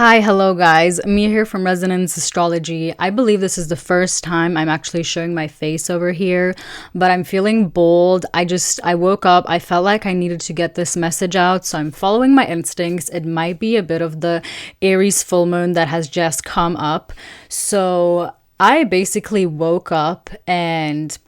Hi, hello guys. Mia here from Resonance Astrology. I believe this is the first time I'm actually showing my face over here, but I'm feeling bold. I woke up, I felt like I needed to get this message out, so I'm following my instincts. It might be a bit of the Aries full moon that has just come up. So I basically woke up and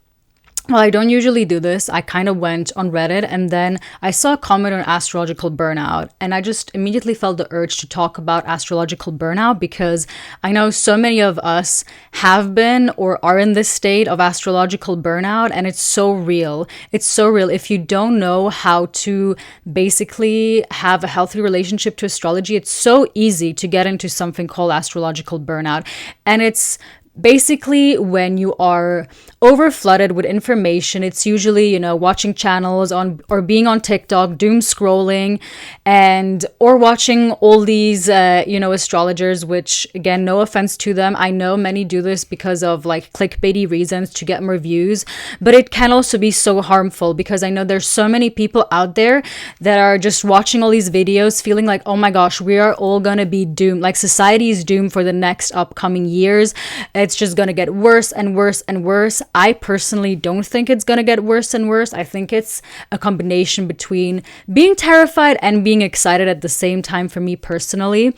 well, I don't usually do this. I kind of went on Reddit and then I saw a comment on astrological burnout, and I just immediately felt the urge to talk about astrological burnout because I know so many of us have been or are in this state of astrological burnout, and it's so real. It's so real. If you don't know how to basically have a healthy relationship to astrology, it's so easy to get into something called astrological burnout. And it's basically when you are over flooded with information. It's usually, watching channels on or being on TikTok, doom scrolling, and or watching all these astrologers, which again, no offense to them, I know many do this because of like clickbaity reasons to get more views, but it can also be so harmful because I know there's so many people out there that are just watching all these videos feeling like, oh my gosh, we are all gonna be doomed, like society is doomed for the next upcoming years. It's just gonna get worse and worse and worse. I personally don't think it's gonna get worse and worse. I think it's a combination between being terrified and being excited at the same time for me personally.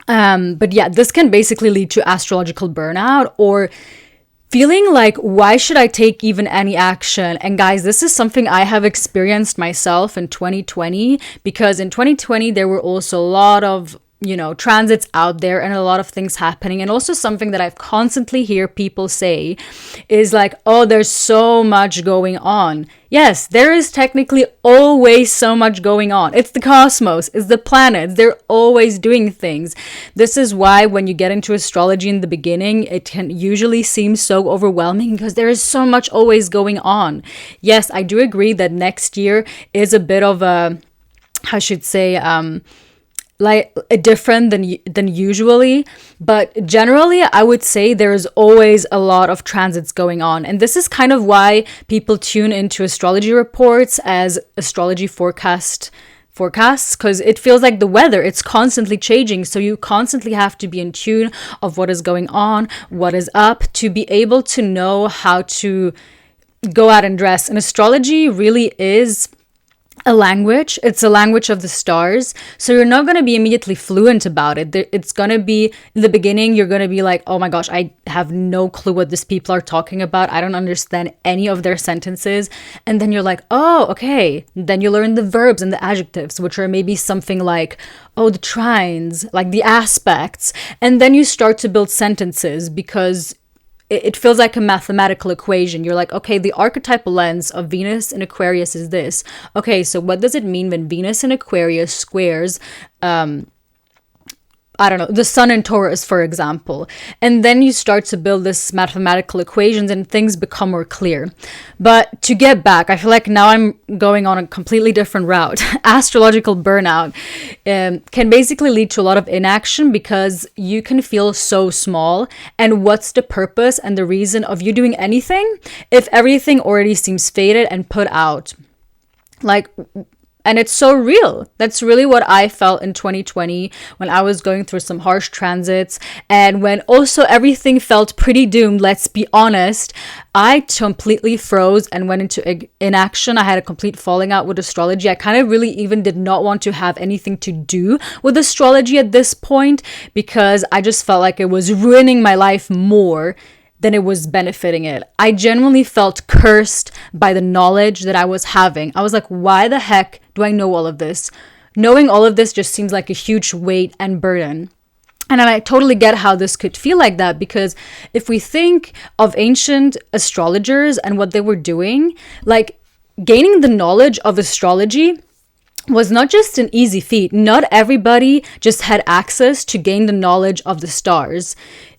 But yeah, this can basically lead to astrological burnout or feeling like, why should I take even any action? And guys, this is something I have experienced myself in 2020, because in 2020, there were also a lot of transits out there and a lot of things happening. And also something that I've constantly hear people say is like, oh, there's so much going on. Yes, there is technically always so much going on. It's the cosmos, it's the planets. They're always doing things. This is why when you get into astrology in the beginning, it can usually seem so overwhelming because there is so much always going on. Yes, I do agree that next year is a bit of a, I should say, like different than usually, but generally I would say there's always a lot of transits going on, and this is kind of why people tune into astrology reports as astrology forecasts, because it feels like the weather, it's constantly changing, so you constantly have to be in tune of what is going on, what is up, to be able to know how to go out and dress. And astrology really is a language. It's a language of the stars. So you're not going to be immediately fluent about it. It's going to be, in the beginning, you're going to be like, oh my gosh, I have no clue what these people are talking about. I don't understand any of their sentences. And then you're like, oh, okay. Then you learn the verbs and the adjectives, which are maybe something like, oh, the trines, like the aspects. And then you start to build sentences because it feels like a mathematical equation. You're like, okay, the archetypal lens of Venus in Aquarius is this. Okay, so what does it mean when Venus in Aquarius squares, the sun in Taurus, for example? And then you start to build this mathematical equations and things become more clear. But to get back, I feel like now I'm going on a completely different route. Astrological burnout can basically lead to a lot of inaction because you can feel so small. And what's the purpose and the reason of you doing anything if everything already seems faded and put out? And it's so real. That's really what I felt in 2020 when I was going through some harsh transits, and when also everything felt pretty doomed, let's be honest. I completely froze and went into inaction. I had a complete falling out with astrology. I kind of really even did not want to have anything to do with astrology at this point because I just felt like it was ruining my life more than it was benefiting it. I genuinely felt cursed by the knowledge that I was having. I was like, why the heck do I know all of this? Knowing all of this just seems like a huge weight and burden. And I totally get how this could feel like that, because if we think of ancient astrologers and what they were doing, like gaining the knowledge of astrology was not just an easy feat. Not everybody just had access to gain the knowledge of the stars.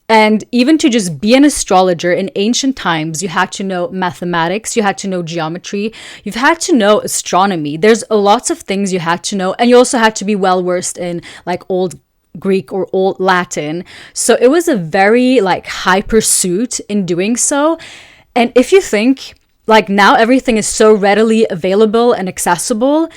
And even to just be an astrologer in ancient times, you had to know mathematics, you had to know geometry, you've had to know astronomy. There's lots of things you had to know. And you also had to be well versed in like Old Greek or Old Latin. So it was a very like high pursuit in doing so. And if you think like now everything is so readily available and accessible,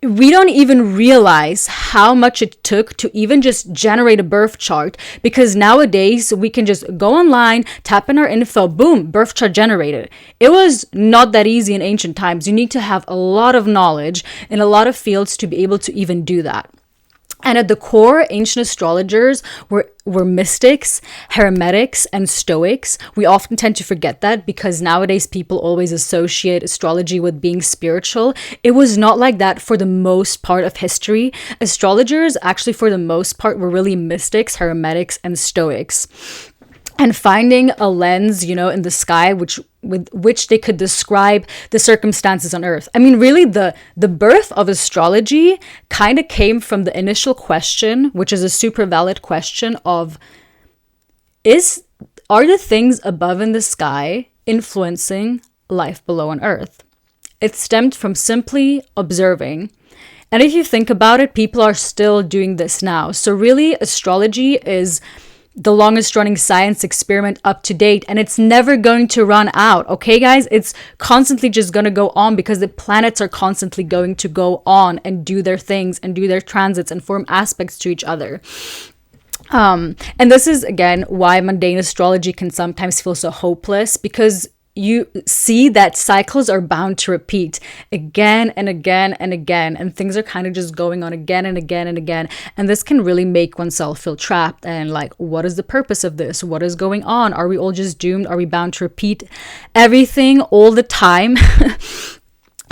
we don't even realize how much it took to even just generate a birth chart, because nowadays we can just go online, tap in our info, boom, birth chart generated. It was not that easy in ancient times. You need to have a lot of knowledge in a lot of fields to be able to even do that. And at the core, ancient astrologers were mystics, hermetics, and stoics. We often tend to forget that because nowadays people always associate astrology with being spiritual. It was not like that for the most part of history. Astrologers, actually, for the most part, were really mystics, hermetics, and stoics. And finding a lens, in the sky, with which they could describe the circumstances on Earth. I mean, really, the birth of astrology kind of came from the initial question, which is a super valid question of, are the things above in the sky influencing life below on Earth? It stemmed from simply observing. And if you think about it, people are still doing this now. So really, astrology is the longest running science experiment up to date, and it's never going to run out. Okay, guys, it's constantly just going to go on because the planets are constantly going to go on and do their things and do their transits and form aspects to each other. And this is again why mundane astrology can sometimes feel so hopeless, because you see that cycles are bound to repeat again and again and again, and things are kind of just going on again and again and again. And this can really make oneself feel trapped and like, what is the purpose of this? What is going on? Are we all just doomed? Are we bound to repeat everything all the time?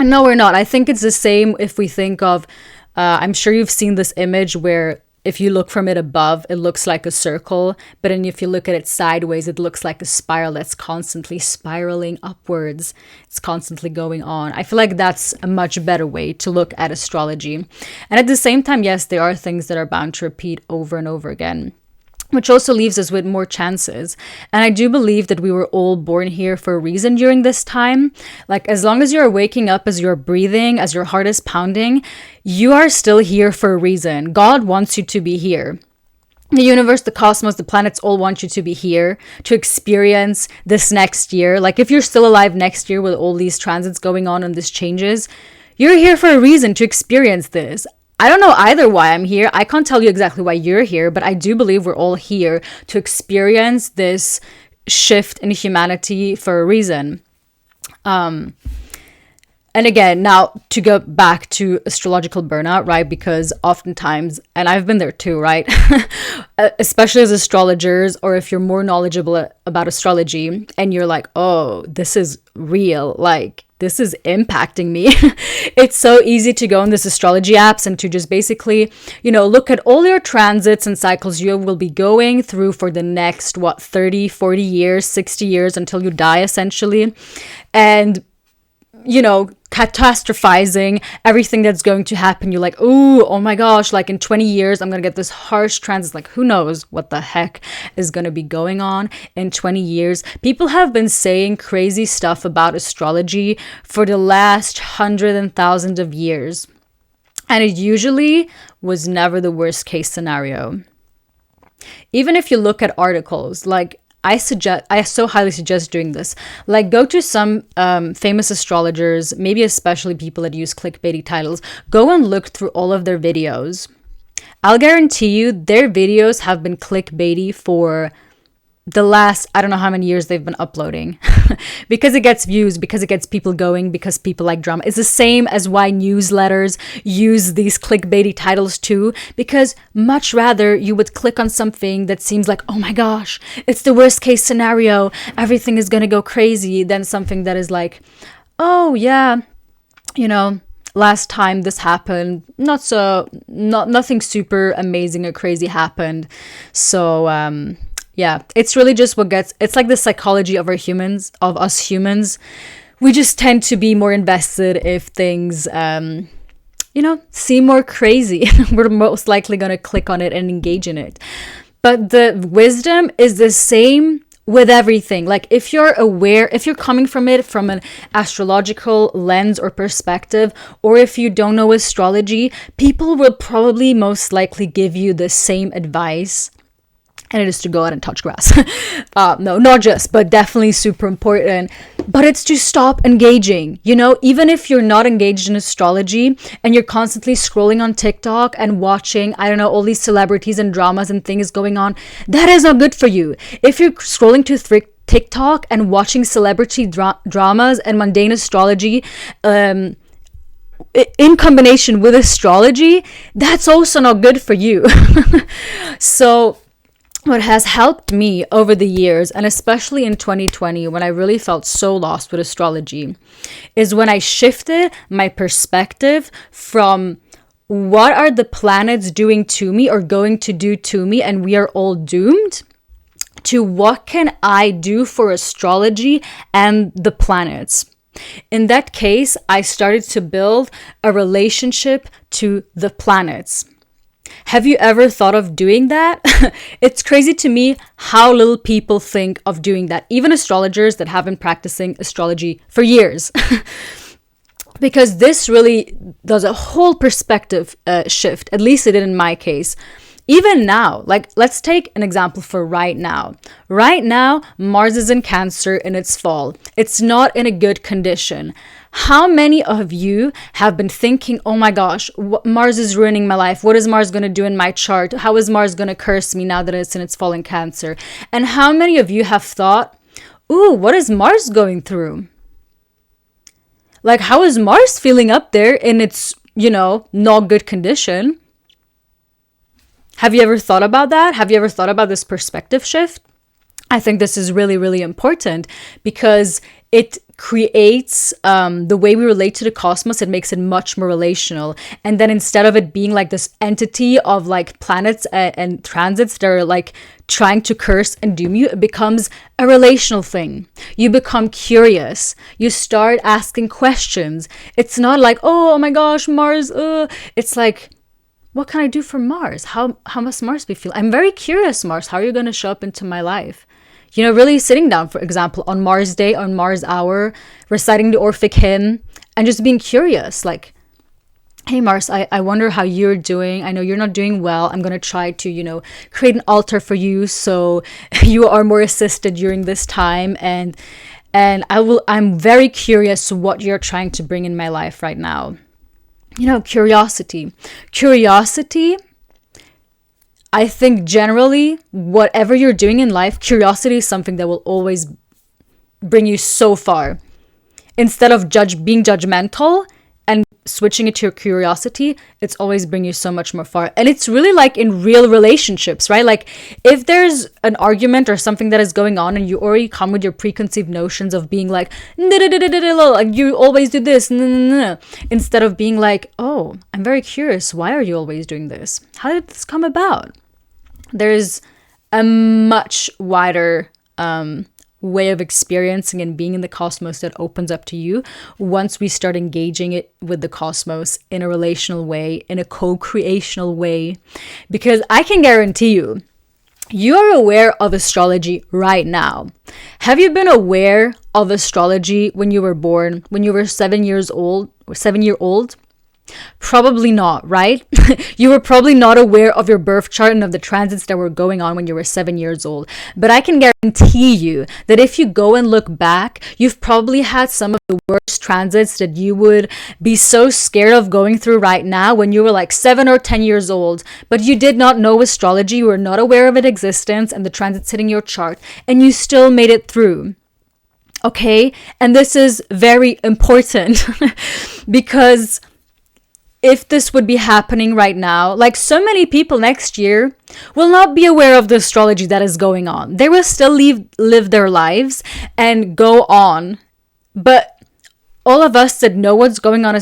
No, we're not. I think it's the same if we think of, I'm sure you've seen this image where if you look from it above, it looks like a circle. But then if you look at it sideways, it looks like a spiral that's constantly spiraling upwards. It's constantly going on. I feel like that's a much better way to look at astrology. And at the same time, yes, there are things that are bound to repeat over and over again, which also leaves us with more chances. And I do believe that we were all born here for a reason during this time. Like, as long as you're waking up, as you're breathing, as your heart is pounding, you are still here for a reason. God wants you to be here. The universe, the cosmos, the planets all want you to be here to experience this next year. Like, if you're still alive next year with all these transits going on and these changes, you're here for a reason to experience this. I don't know either why I'm here. I can't tell you exactly why you're here, but I do believe we're all here to experience this shift in humanity for a reason. And again, now to go back to astrological burnout, right? Because oftentimes, and I've been there too, right? Especially as astrologers, or if you're more knowledgeable about astrology and you're like, oh, this is real, like, this is impacting me. It's so easy to go on this astrology apps and to just basically, look at all your transits and cycles you will be going through for the next, 30, 40 years, 60 years until you die, essentially. And, catastrophizing everything that's going to happen. You're like, oh my gosh, like in 20 years, I'm going to get this harsh transit. Like, who knows what the heck is going to be going on in 20 years. People have been saying crazy stuff about astrology for the last 100 and thousands of years. And it usually was never the worst case scenario. Even if you look at articles, like, I so highly suggest doing this. Like, go to some famous astrologers, maybe especially people that use clickbaity titles. Go and look through all of their videos. I'll guarantee you their videos have been clickbaity for the last, I don't know how many years they've been uploading. Because it gets views, because it gets people going, because people like drama. It's the same as why newsletters use these clickbaity titles too, because much rather you would click on something that seems like, oh my gosh, it's the worst case scenario, everything is gonna go crazy, than something that is like, oh yeah, last time this happened, nothing super amazing or crazy happened. So yeah, it's really just it's like the psychology of us humans. We just tend to be more invested if things, seem more crazy. We're most likely going to click on it and engage in it. But the wisdom is the same with everything. Like, if you're aware, if you're coming from it from an astrological lens or perspective, or if you don't know astrology, people will probably most likely give you the same advice. and it is to go out and touch grass. No, not just, but definitely super important. But it's to stop engaging, you know, even if you're not engaged in astrology and you're constantly scrolling on TikTok and watching, I don't know, all these celebrities and dramas and things going on, that is not good for you. If you're scrolling to TikTok and watching celebrity dramas and mundane astrology, in combination with astrology, that's also not good for you. So what has helped me over the years, and especially in 2020 when I really felt so lost with astrology, is when I shifted my perspective from what are the planets doing to me or going to do to me and we are all doomed, to what can I do for astrology and the planets. In that case, I started to build a relationship to the planets. Have you ever thought of doing that? It's crazy to me how little people think of doing that, even astrologers that have been practicing astrology for years. Because this really does a whole perspective shift, at least it did in my case. Even now, like, let's take an example for right now. Right now, Mars is in Cancer in its fall. It's not in a good condition. How many of you have been thinking, oh my gosh, Mars is ruining my life. What is Mars going to do in my chart? How is Mars going to curse me now that it's in its fall in Cancer? And how many of you have thought, ooh, what is Mars going through? Like, how is Mars feeling up there in its, you know, not good condition? Have you ever thought about that? Have you ever thought about this perspective shift? I think this is really, really important because it creates the way we relate to the cosmos. It makes it much more relational. And then instead of it being like this entity of like planets and transits that are like trying to curse and doom you, it becomes a relational thing. You become curious. You start asking questions. It's not like, oh my gosh, Mars. It's like, what can I do for Mars? How must Mars be feeling? I'm very curious, Mars. How are you going to show up into my life? You know, really sitting down, for example, on Mars Day, on Mars Hour, reciting the Orphic hymn, and just being curious. Like, hey, Mars, I wonder how you're doing. I know you're not doing well. I'm going to try to, you know, create an altar for you so you are more assisted during this time. And I'm very curious what you're trying to bring in my life right now. You know, curiosity. I think generally, whatever you're doing in life, curiosity is something that will always bring you so far. Instead of being judgmental and switching it to your curiosity, it's always bring you so much more far. And it's really like in real relationships, right? Like if there's an argument or something that is going on and you already come with your preconceived notions of being like, like you always do this, instead of being like, oh, I'm very curious. Why are you always doing this? How did this come about? There's a much wider way of experiencing and being in the cosmos that opens up to you once we start engaging it with the cosmos in a relational way, in a co-creational way. Because I can guarantee you, you are aware of astrology right now. Have you been aware of astrology when you were born, when you were 7 years old or 7-year-old? Probably not, right? You were probably not aware of your birth chart and of the transits that were going on when you were 7 years old. But I can guarantee you that if you go and look back, you've probably had some of the worst transits that you would be so scared of going through right now when you were like 7 or 10 years old. But you did not know astrology, you were not aware of its existence and the transits hitting your chart, and you still made it through. Okay? And this is very important because if this would be happening right now, like so many people next year will not be aware of the astrology that is going on. They will still live their lives and go on. But all of us that know what's going on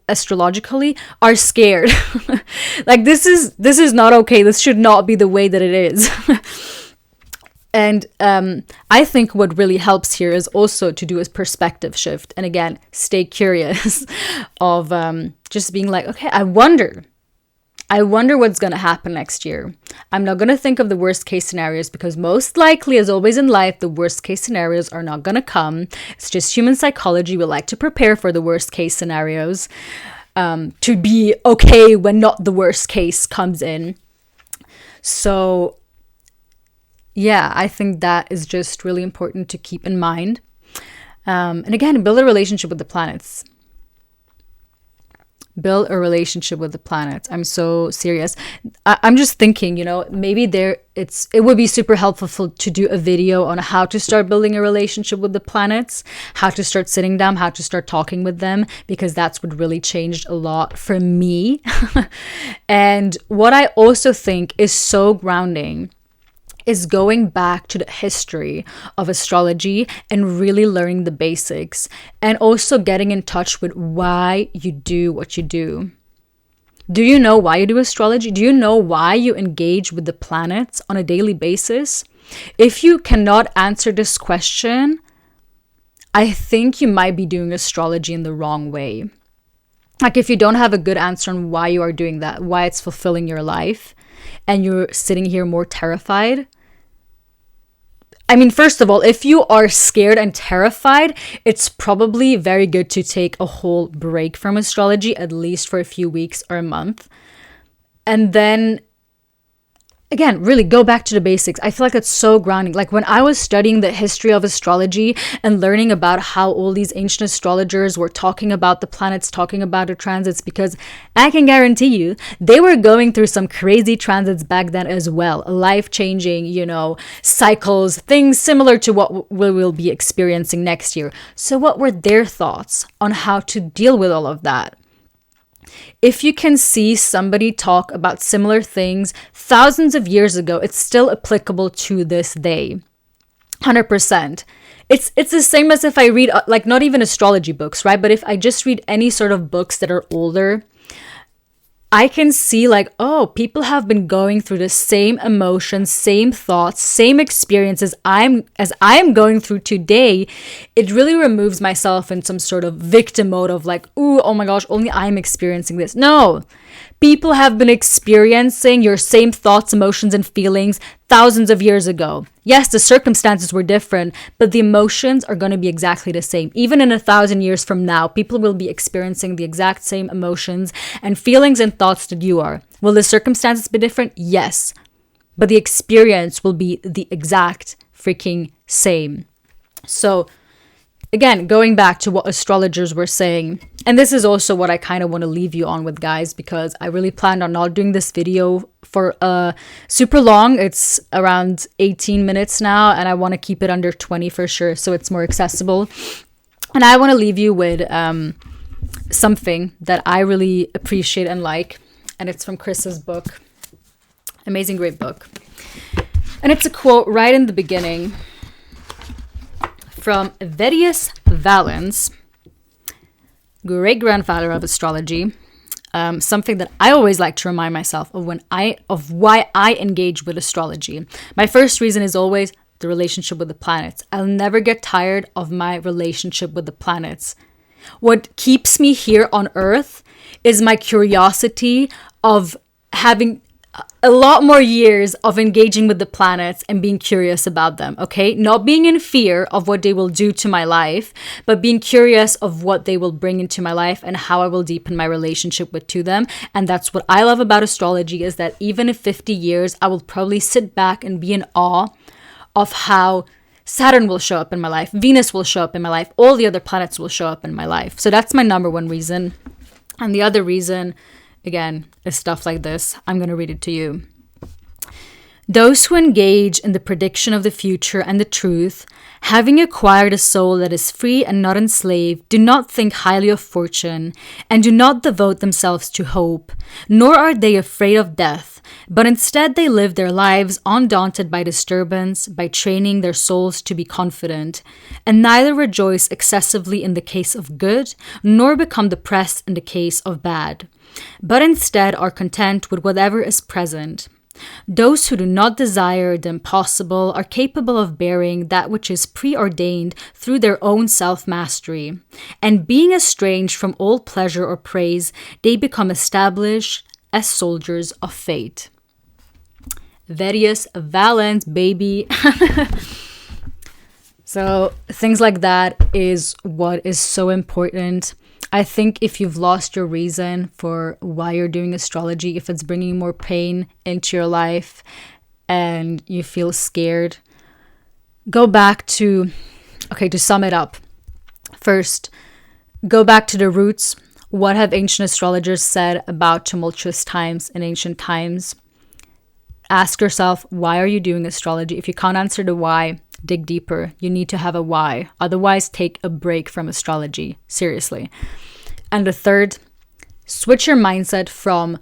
astrologically are scared. Like this is not okay. This should not be the way that it is. And I think what really helps here is also to do a perspective shift. And again, stay curious of just being like, okay, I wonder what's going to happen next year. I'm not going to think of the worst case scenarios because most likely, as always in life, the worst case scenarios are not going to come. It's just human psychology. We like to prepare for the worst case scenarios to be okay when not the worst case comes in. So yeah, I think that is just really important to keep in mind. And again, build a relationship with the planets. Build a relationship with the planets. I'm so serious. I'm just thinking, maybe it would be super helpful to do a video on how to start building a relationship with the planets, how to start sitting down, how to start talking with them, because that's what really changed a lot for me. And what I also think is so grounding is going back to the history of astrology and really learning the basics, and also getting in touch with why you do what you do. Do you know why you do astrology? Do you know why you engage with the planets on a daily basis? If you cannot answer this question, I think you might be doing astrology in the wrong way. Like, if you don't have a good answer on why you are doing that, why it's fulfilling your life, and you're sitting here more terrified. I mean, first of all, if you are scared and terrified, it's probably very good to take a whole break from astrology, at least for a few weeks or a month. And then, again, really go back to the basics. I feel like it's so grounding. Like, when I was studying the history of astrology and learning about how all these ancient astrologers were talking about the planets, talking about the transits, because I can guarantee you they were going through some crazy transits back then as well. Life-changing, cycles, things similar to what we will be experiencing next year. So what were their thoughts on how to deal with all of that? If you can see somebody talk about similar things thousands of years ago, it's still applicable to this day. 100%. It's the same as if I read, not even astrology books, right? But if I just read any sort of books that are older, I can see people have been going through the same emotions, same thoughts, same experiences as I am going through today. It really removes myself in some sort of victim mode of ooh, oh my gosh, only I'm experiencing this. No, people have been experiencing your same thoughts, emotions, and feelings thousands of years ago. Yes, the circumstances were different, but the emotions are going to be exactly the same. Even in 1,000 years from now, people will be experiencing the exact same emotions and feelings and thoughts that you are. Will the circumstances be different? Yes, but the experience will be the exact freaking same. So, again, going back to what astrologers were saying, and this is also what I kind of want to leave you on with, guys, because I really planned on not doing this video for super long. It's around 18 minutes now, and I want to keep it under 20 for sure, so it's more accessible. And I want to leave you with something that I really appreciate and like, and it's from Chris's book. Amazing, great book. And it's a quote right in the beginning from Vettius Valens, great-grandfather of astrology. Something that I always like to remind myself of why I engage with astrology. My first reason is always the relationship with the planets. I'll never get tired of my relationship with the planets. What keeps me here on Earth is my curiosity of having a lot more years of engaging with the planets and being curious about them, okay? Not being in fear of what they will do to my life, but being curious of what they will bring into my life and how I will deepen my relationship to them. And that's what I love about astrology, is that even in 50 years, I will probably sit back and be in awe of how Saturn will show up in my life, Venus will show up in my life, all the other planets will show up in my life. So that's my number one reason. And the other reason, again, is stuff like this. I'm going to read it to you. Those who engage in the prediction of the future and the truth, having acquired a soul that is free and not enslaved, do not think highly of fortune, and do not devote themselves to hope, nor are they afraid of death, but instead they live their lives undaunted by disturbance, by training their souls to be confident, and neither rejoice excessively in the case of good, nor become depressed in the case of bad, but instead are content with whatever is present. Those who do not desire the impossible are capable of bearing that which is preordained through their own self-mastery, and being estranged from all pleasure or praise, they become established as soldiers of fate. Vettius Valens, baby. So things like that is what is so important. I think if you've lost your reason for why you're doing astrology, if it's bringing more pain into your life, and you feel scared, go back to, okay, to sum it up. First, go back to the roots. What have ancient astrologers said about tumultuous times in ancient times? Ask yourself, why are you doing astrology? If you can't answer the why, dig deeper. You need to have a why. Otherwise, take a break from astrology. Seriously. And the third, switch your mindset from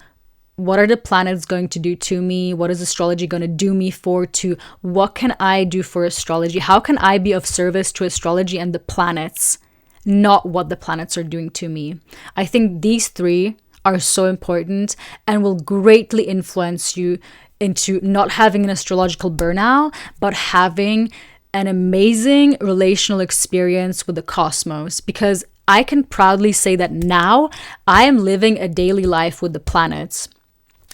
what are the planets going to do to me? What is astrology going to do me for? To what can I do for astrology? How can I be of service to astrology and the planets? Not what the planets are doing to me. I think these three are so important and will greatly influence you into not having an astrological burnout, but having an amazing relational experience with the cosmos. Because I can proudly say that now I am living a daily life with the planets.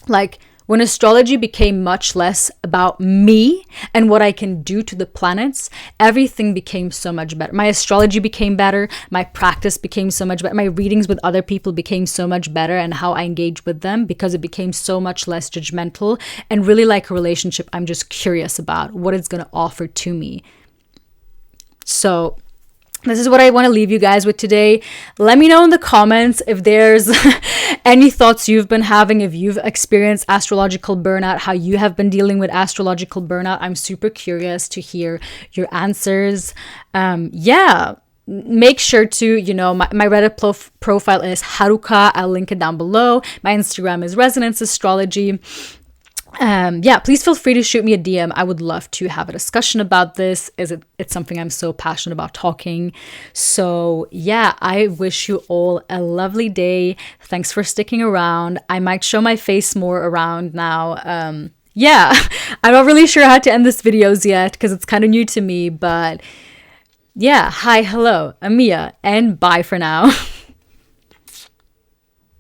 Like, when astrology became much less about me and what I can do to the planets, everything became so much better. My astrology became better. My practice became so much better. My readings with other people became so much better, and how I engage with them, because it became so much less judgmental and really like a relationship. I'm just curious about what it's going to offer to me. So this is what I want to leave you guys with today. Let me know in the comments if there's any thoughts you've been having, if you've experienced astrological burnout, how you have been dealing with astrological burnout. I'm super curious to hear your answers. Make sure to, my Reddit profile is Haruka. I'll link it down below. My Instagram is Resonance Astrology. Please feel free to shoot me a DM. I would love to have a discussion about this. It's something I'm so passionate about talking. So I wish you all a lovely day. Thanks for sticking around. I might show my face more around now. I'm not really sure how to end this videos yet because it's kind of new to me, but hi, hello, I'm Mia, and bye for now.